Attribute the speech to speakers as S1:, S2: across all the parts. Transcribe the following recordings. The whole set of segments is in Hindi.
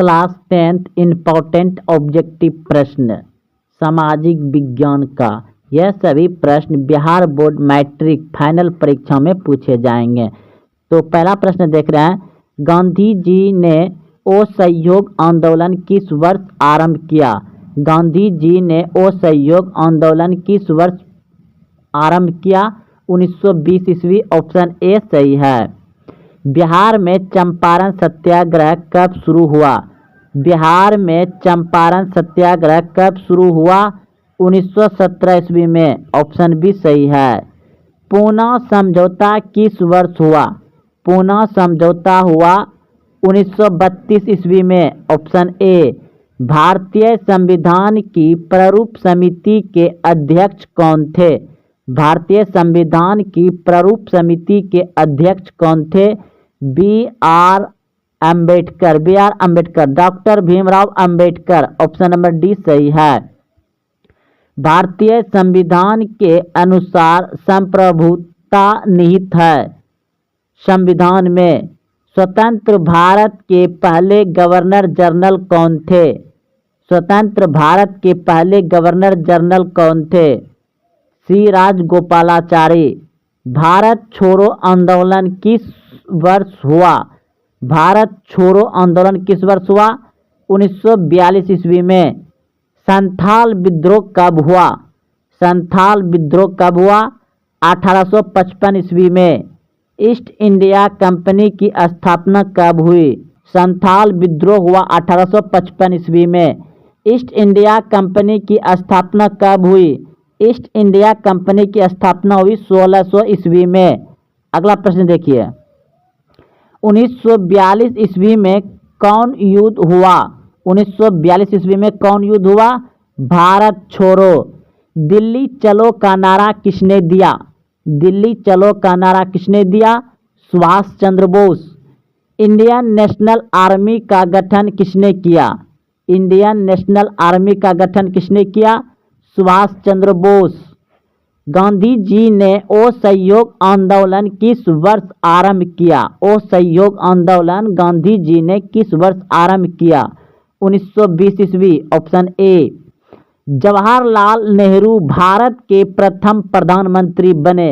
S1: क्लास 10th इम्पोर्टेंट ऑब्जेक्टिव प्रश्न सामाजिक विज्ञान का। यह सभी प्रश्न बिहार बोर्ड मैट्रिक फाइनल परीक्षा में पूछे जाएंगे। तो पहला प्रश्न देख रहे हैं, गांधी जी ने असहयोग आंदोलन किस वर्ष आरंभ किया? गांधी जी ने असहयोग आंदोलन किस वर्ष आरंभ किया? 1920 ईस्वी। ऑप्शन ए सही है। बिहार में चंपारण सत्याग्रह कब शुरू हुआ? बिहार में चंपारण सत्याग्रह कब शुरू हुआ? 1917 ईस्वी में। ऑप्शन बी सही है। पूना समझौता किस वर्ष हुआ? पूना समझौता हुआ 1932 ईस्वी में। Option A. भारतीय संविधान की प्रारूप समिति के अध्यक्ष कौन थे? भारतीय संविधान की प्रारूप समिति के अध्यक्ष कौन थे? B R Ambedkar. Doctor Bhimrao Ambedkar. Option number D सही है। भारतीय संविधान के अनुसार संप्रभुता निहित है संविधान में। स्वतंत्र भारत के पहले गवर्नर जनरल कौन थे? स्वतंत्र भारत के पहले गवर्नर जनरल कौन थे? सी राजगोपालाचारी। भारत छोड़ो आंदोलन किस वर्ष हुआ? भारत छोड़ो आंदोलन किस वर्ष हुआ? 1942 ईस्वी में। संथाल विद्रोह कब हुआ? संथाल विद्रोह कब हुआ? 1855 ईस्वी में। ईस्ट इंडिया कंपनी की स्थापना कब हुई? संथाल विद्रोह हुआ 1855 ईस्वी में। ईस्ट इंडिया कंपनी की स्थापना कब हुई? ईस्ट इंडिया कंपनी की स्थापना हुई 1600 ईस्वी में। अगला प्रश्न देखिए, 1942 ईस्वी में कौन युद्ध हुआ? 1942 ईस्वी में कौन युद्ध हुआ? भारत छोड़ो। दिल्ली चलो का नारा किसने दिया? दिल्ली चलो का नारा किसने दिया? Subhash Chandra Bose. Indian national army का गठन किसने किया? इंडियन नेशनल आर्मी का गठन किसने किया? सुभाष चंद्र बोस। गांधी जी ने असहयोग आंदोलन किस वर्ष आरंभ किया? असहयोग आंदोलन गांधी जी ने किस वर्ष आरंभ किया? 1920 ईस्वी। Option A. जवाहरलाल नेहरू भारत के प्रथम प्रधानमंत्री बने।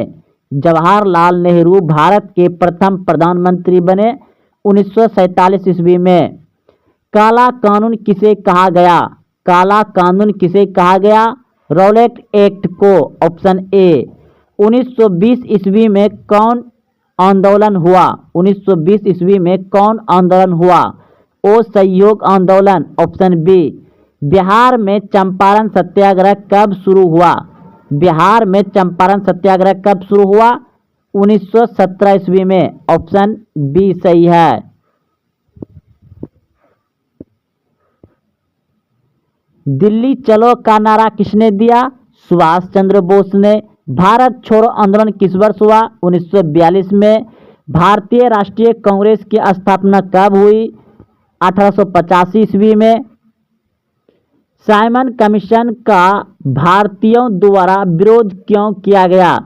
S1: जवाहरलाल नेहरू भारत के प्रथम प्रधानमंत्री बने 1947 ईस्वी में। काला कानून किसे कहा गया? काला कानून किसे कहा गया? रॉलेट एक्ट को। Option A. 1920 ईस्वी में कौन आंदोलन हुआ? 1920 ईस्वी में कौन आंदोलन हुआ? असहयोग आंदोलन। Option B. बिहार में चंपारण सत्याग्रह कब शुरू हुआ? बिहार में चंपारण सत्याग्रह कब शुरू हुआ? 1917 ईस्वी में। ऑप्शन बी सही है। दिल्ली चलो का नारा किसने दिया? सुभाष चंद्र बोस ने। भारत छोड़ो आंदोलन किस वर्ष हुआ? 1942 में। भारतीय राष्ट्रीय कांग्रेस की स्थापना कब हुई? 1885 ईस्वी में। साइमन कमीशन का भारतीयों द्वारा विरोध क्यों किया गया?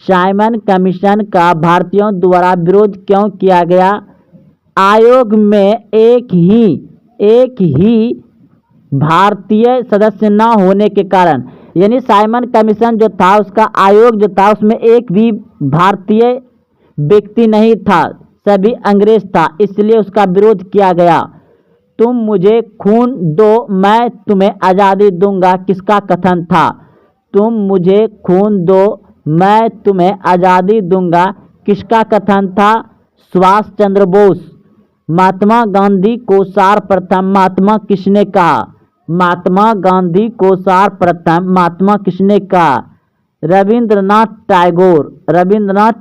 S1: साइमन कमीशन का भारतीयों द्वारा विरोध क्यों किया गया? आयोग में एक ही भारतीय सदस्य न होने के कारण। यानी साइमन कमीशन जो था, उसका आयोग जो था, उसमें एक भी भारतीय व्यक्ति नहीं था, सभी अंग्रेज था, इसलिए उसका विरोध किया गया। तुम मुझे खून दो मैं तुम्हें आज़ादी दूंगा किसका कथन था? तुम मुझे खून दो मैं तुम्हें आज़ादी दूंगा किसका कथन था? सुभाष चंद्र बोस। महात्मा गांधी को सर्वप्रथम महात्मा किसने कहा? महात्मा गांधी को सर्वप्रथम महात्मा किसने कहा? रविंद्रनाथ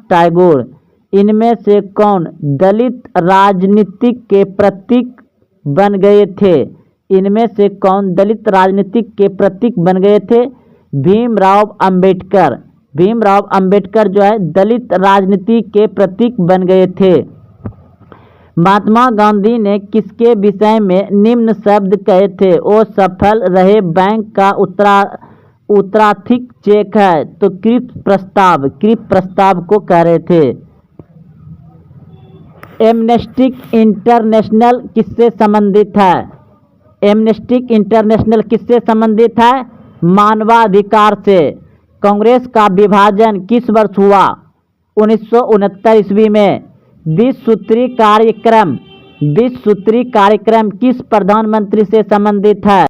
S1: टैगोर। इनमें से कौन दलित राजनीतिक के प्रतीक बन गए थे? इनमें से कौन दलित राजनीतिक के प्रतीक बन गए थे? भीमराव अंबेडकर। भीमराव अंबेडकर जो है दलित राजनीति के प्रतीक बन गए थे। महात्मा गांधी ने किसके विषय में निम्न शब्द कहे थे? वो सफल रहे बैंक का उत्तराधिक चेक है। तो क्रिप्स प्रस्ताव को कह रहे थे। एमनेस्टी इंटरनेशनल किससे संबंधित है? एमनेस्टी इंटरनेशनल किससे संबंधित है? मानवाधिकार से। कांग्रेस का विभाजन किस वर्ष हुआ? 1969 ईस्वी में। 20 सूत्री कार्यक्रम किस प्रधानमंत्री से संबंधित है?